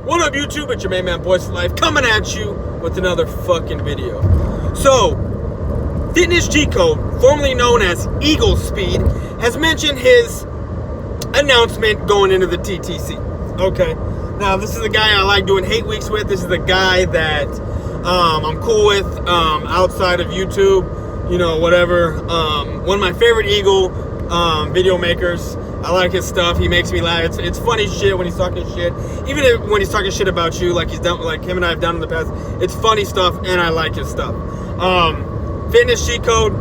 What up, YouTube? It's your main man, Boys for Life, coming at you with another fucking video. So, Fitness G Code, formerly known as EagleSpeed, has mentioned his announcement going into the TTC. Okay, now this is the guy I like doing hate weeks with. This is the guy that I'm cool with outside of YouTube, you know, whatever. One of my favorite Eagle video makers. I like his stuff. He makes me laugh. It's funny shit when he's talking shit. Even when he's talking shit about you, like him and I have done in the past. It's funny stuff, and I like his stuff. Fitness G Code,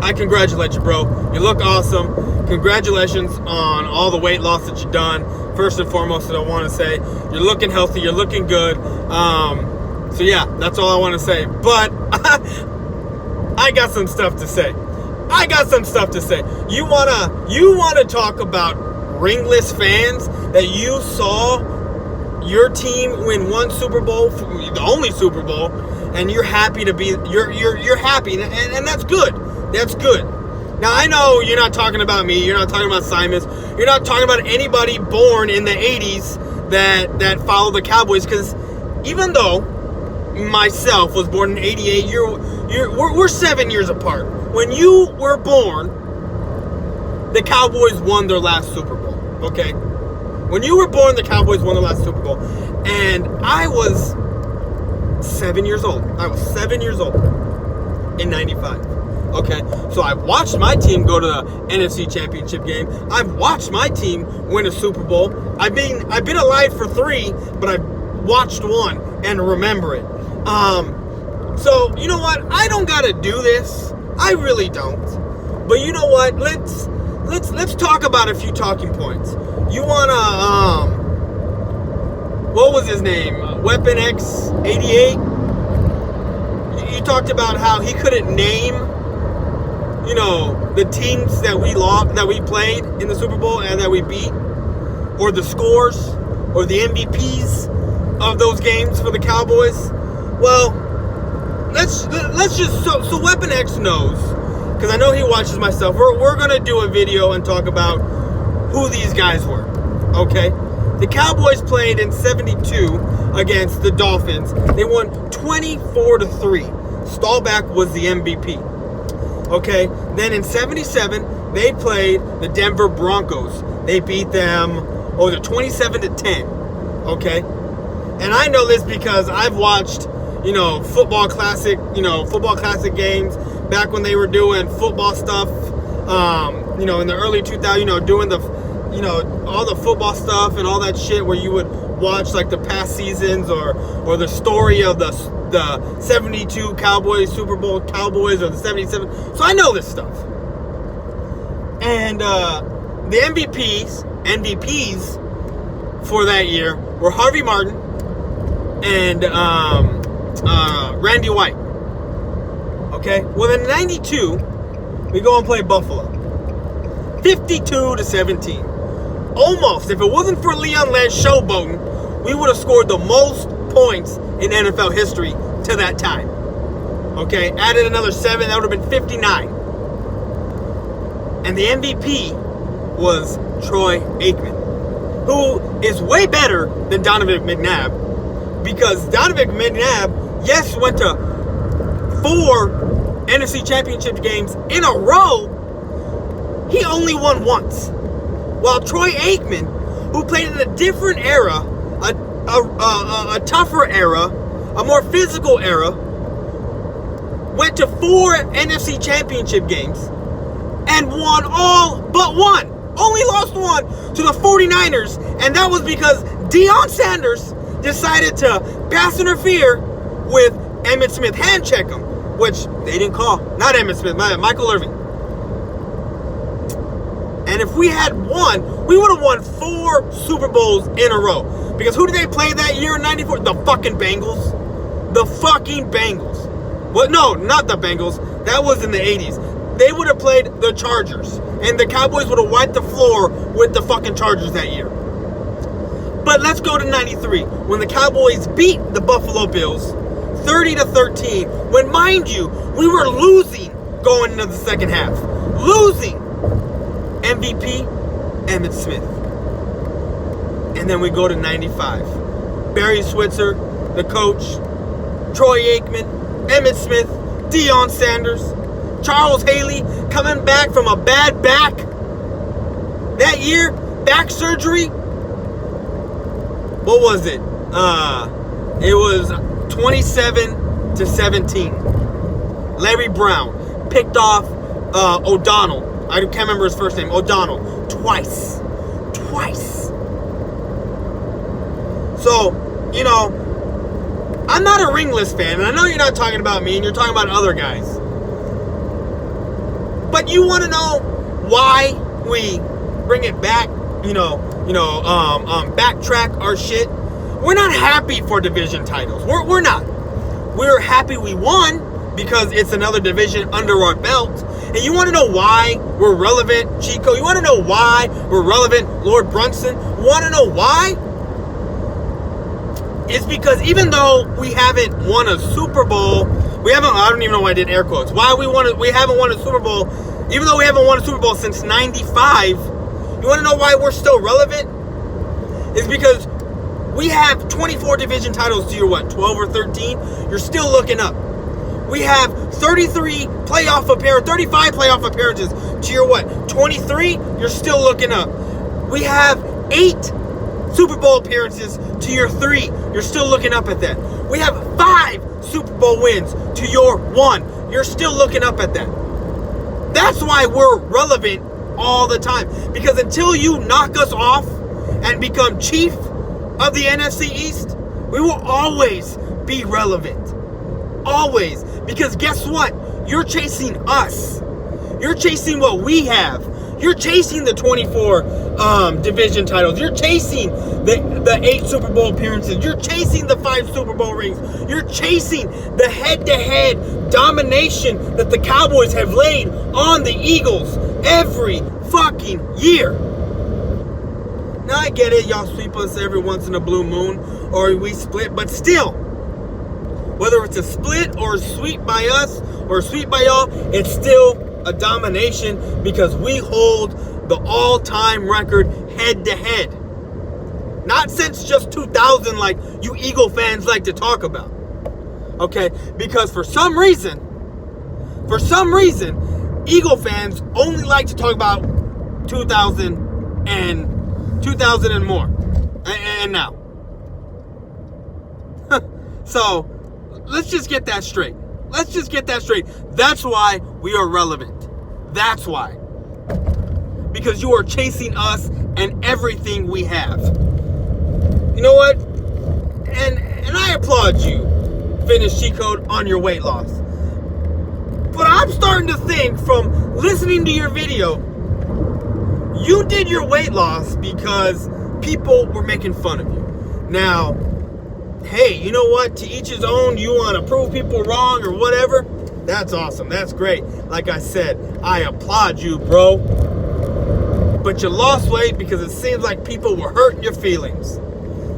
I congratulate you, bro. You look awesome. Congratulations on all the weight loss that you've done. First and foremost, I want to say you're looking healthy. You're looking good. So yeah, that's all I want to say. But I got some stuff to say. You wanna talk about ringless fans that you saw your team win one Super Bowl, the only Super Bowl, and you're happy to be you're happy, and that's good. That's good. Now I know you're not talking about me. You're not talking about Simons. You're not talking about anybody born in the '80s that followed the Cowboys. Because even though myself was born in '88, we're 7 years apart. When you were born, the Cowboys won their last Super Bowl, okay? When you were born, the Cowboys won their last Super Bowl. And I was 7 years old. In 95, okay? So I've watched my team go to the NFC Championship game. I've watched my team win a Super Bowl. I've been alive for 3, but I've watched one and remember it. So, you know what? I don't gotta do this. I really don't. But you know what? Let's talk about a few talking points. You wanna what was his name? Weapon X 88? You talked about how he couldn't name, you know, the teams that we played in the Super Bowl and that we beat, or the scores, or the MVPs of those games for the Cowboys. Well, let's just so Weapon X knows, because I know he watches my stuff. We're gonna do a video and talk about who these guys were. Okay, the Cowboys played in '72 against the Dolphins. They won 24-3. Staubach was the MVP. Okay, then in '77 they played the Denver Broncos. They beat them 27-10. Okay, and I know this because I've watched, you know, football classic games back when they were doing football stuff, you know, in the early 2000s, you know, doing the, you know, all the football stuff and all that shit where you would watch like the past seasons or the story of the 72 Cowboys, Super Bowl Cowboys, or the 77. So I know this stuff. And the MVPs for that year were Harvey Martin and Randy White. Okay, well in '92 we go and play Buffalo, 52-17. Almost, if it wasn't for Leon Lance showboating, we would have scored the most points in NFL history to that time. Okay, added another 7, that would have been 59. And the MVP was Troy Aikman, who is way better than Donovan McNabb, because Donovan McNabb, yes, went to 4 NFC Championship games in a row. He only won once. While Troy Aikman, who played in a different era, a tougher era, a more physical era, went to 4 NFC Championship games and won all but one. Only lost one to the 49ers, and that was because Deion Sanders decided to pass interfere with Emmitt Smith, hand check him, which they didn't call. Not Emmitt Smith, Michael Irvin. And if we had won, we would have won 4 Super Bowls in a row. Because who did they play that year in '94? The fucking Bengals. The fucking Bengals. Well, no, not the Bengals. That was in the '80s. They would have played the Chargers. And the Cowboys would have wiped the floor with the fucking Chargers that year. But let's go to '93, when the Cowboys beat the Buffalo Bills 30-13. When, mind you, we were losing going into the second half. Losing. MVP, Emmitt Smith. And then we go to 95. Barry Switzer, the coach, Troy Aikman, Emmitt Smith, Deion Sanders, Charles Haley coming back from a bad back. That year, back surgery. What was it? It was 27-17. Larry Brown picked off O'Donnell. I can't remember his first name. O'Donnell. Twice. So, you know, I'm not a ringless fan, and I know you're not talking about me, and you're talking about other guys. But you want to know why we bring it back, backtrack our shit? We're not happy for division titles. We're not. We're happy we won because it's another division under our belt. And you want to know why we're relevant, Chico? You want to know why we're relevant, Lord Brunson? Want to know why? It's because even though we haven't won a Super Bowl, I don't even know why I did air quotes. We haven't won a Super Bowl, even though we haven't won a Super Bowl since 95. You want to know why we're still relevant? It's because we have 24 division titles to your 12 or 13? You're still looking up. We have 35 playoff appearances to your 23? You're still looking up. We have 8 Super Bowl appearances to your 3. You're still looking up at that. We have 5 Super Bowl wins to your 1. You're still looking up at that. That's why we're relevant all the time. Because until you knock us off and become chief of the NFC East, we will always be relevant. Always. Because guess what? You're chasing us. You're chasing what we have. You're chasing the 24 division titles. You're chasing the 8 Super Bowl appearances. You're chasing the 5 Super Bowl rings. You're chasing the head-to-head domination that the Cowboys have laid on the Eagles every fucking year. Now I get it, y'all sweep us every once in a blue moon, or we split, but still, whether it's a split or a sweep by us or a sweep by y'all, it's still a domination because we hold the all-time record head-to-head. Not since just 2000 like you Eagle fans like to talk about. Okay? Because for some reason, Eagle fans only like to talk about 2000 and more. And now. So, let's just get that straight. That's why we are relevant. That's why. Because you are chasing us and everything we have. You know what? And I applaud you, Fitness Cheat Code, on your weight loss. But I'm starting to think from listening to your video, you did your weight loss because people were making fun of you. Now, hey, you know what? To each his own. You want to prove people wrong or whatever. That's awesome. That's great. Like I said, I applaud you, bro. But you lost weight because it seems like people were hurting your feelings.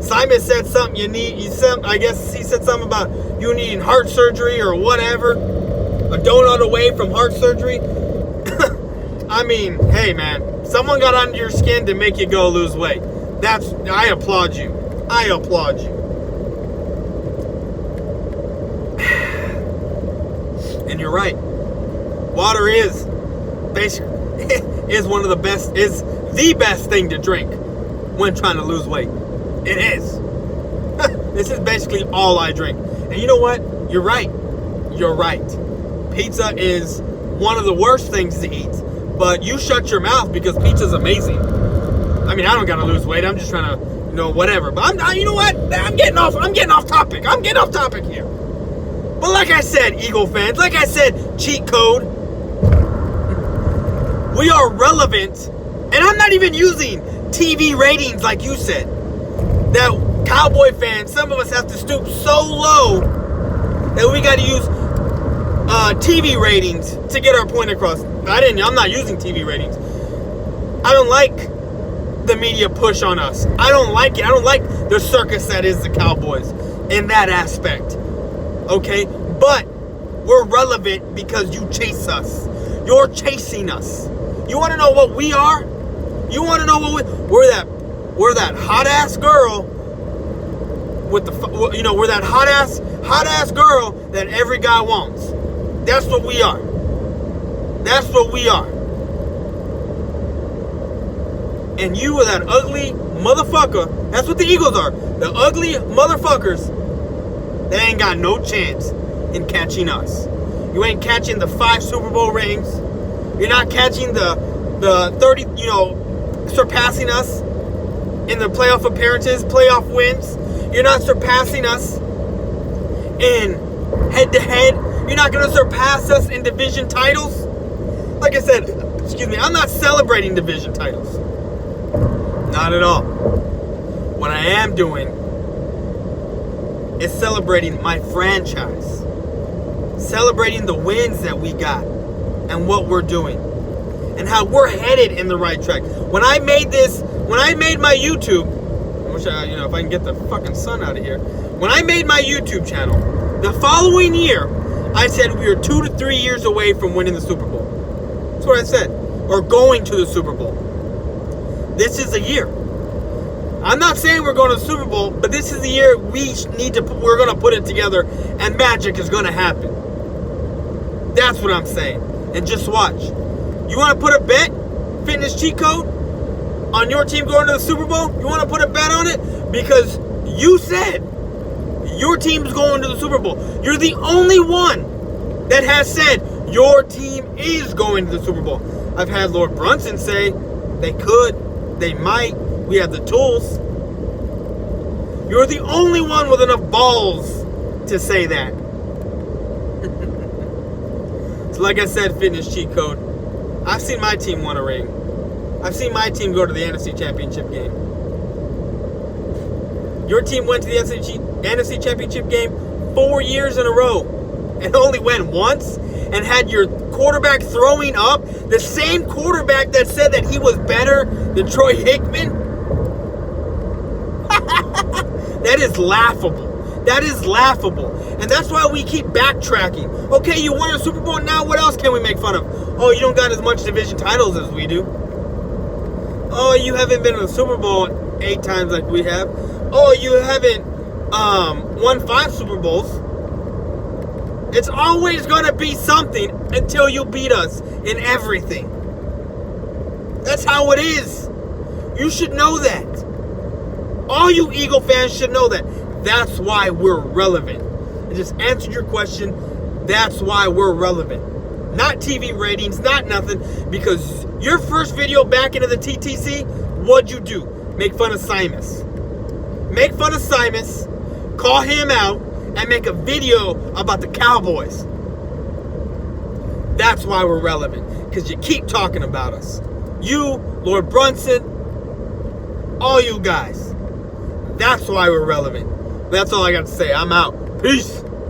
Simon said something I guess he said something about you needing heart surgery or whatever. A donut away from heart surgery. I mean, hey man, someone got under your skin to make you go lose weight. I applaud you. And you're right. Water is one of the best, is the best thing to drink when trying to lose weight. It is. This is basically all I drink. And you know what? You're right. Pizza is one of the worst things to eat. But you shut your mouth because pizza's amazing. I mean, I don't gotta lose weight. I'm just trying to, whatever. But you know what? I'm getting off topic. I'm getting off topic here. But like I said, Eagle fans, like I said, Cheat Code, we are relevant. And I'm not even using TV ratings like you said. That Cowboy fans, some of us have to stoop so low that we got to use TV ratings to get our point across. I'm not using TV ratings. I don't like the media push on us. I don't like it. I don't like the circus that is the Cowboys in that aspect. Okay? But we're relevant because you chase us. You're chasing us. You want to know what we are? You want to know what we're that We're that hot ass girl with the, we're that hot ass girl that every guy wants. That's what we are. That's what we are. And you are that ugly motherfucker. That's what the Eagles are. The ugly motherfuckers that ain't got no chance in catching us. You ain't catching the 5 Super Bowl rings. You're not catching the 30, surpassing us in the playoff appearances, playoff wins. You're not surpassing us in head-to-head. You're not going to surpass us in division titles. Like I said, I'm not celebrating division titles. Not at all. What I am doing is celebrating my franchise. Celebrating the wins that we got and what we're doing. And how we're headed in the right track. When I made my YouTube, I wish if I can get the fucking sun out of here. When I made my YouTube channel, the following year, I said we were 2 to 3 years away from winning the Super Bowl. That's what I said. Or going to the Super Bowl. This is the year. I'm not saying we're going to the Super Bowl, but this is the year we're going to put it together and magic is going to happen. That's what I'm saying. And just watch. You want to put a bet, fitness cheat code, on your team going to the Super Bowl? You want to put a bet on it? Because you said your team's going to the Super Bowl. You're the only one that has said your team is going to the Super Bowl. I've had Lord Brunson say they could, they might, we have the tools. You're the only one with enough balls to say that. So like I said, fitness cheat code. I've seen my team win a ring. I've seen my team go to the NFC Championship game. Your team went to the NFC Championship game 4 years in a row and only went once and had your quarterback throwing up, the same quarterback that said that he was better than Troy Aikman. That is laughable. That is laughable. And that's why we keep backtracking. Okay, you won a Super Bowl, now what else can we make fun of? Oh, you don't got as much division titles as we do. Oh, you haven't been to the Super Bowl 8 times like we have. Oh, you haven't won 5 Super Bowls. It's always going to be something until you beat us in everything. That's how it is. You should know that. All you Eagle fans should know that. That's why we're relevant. I just answered your question. That's why we're relevant. Not TV ratings, not nothing. Because your first video back into the TTC, what'd you do? Make fun of Simus. Make fun of Simus, call him out, and make a video about the Cowboys. That's why we're relevant. Because you keep talking about us. You, Lord Brunson, all you guys. That's why we're relevant. That's all I got to say. I'm out. Peace.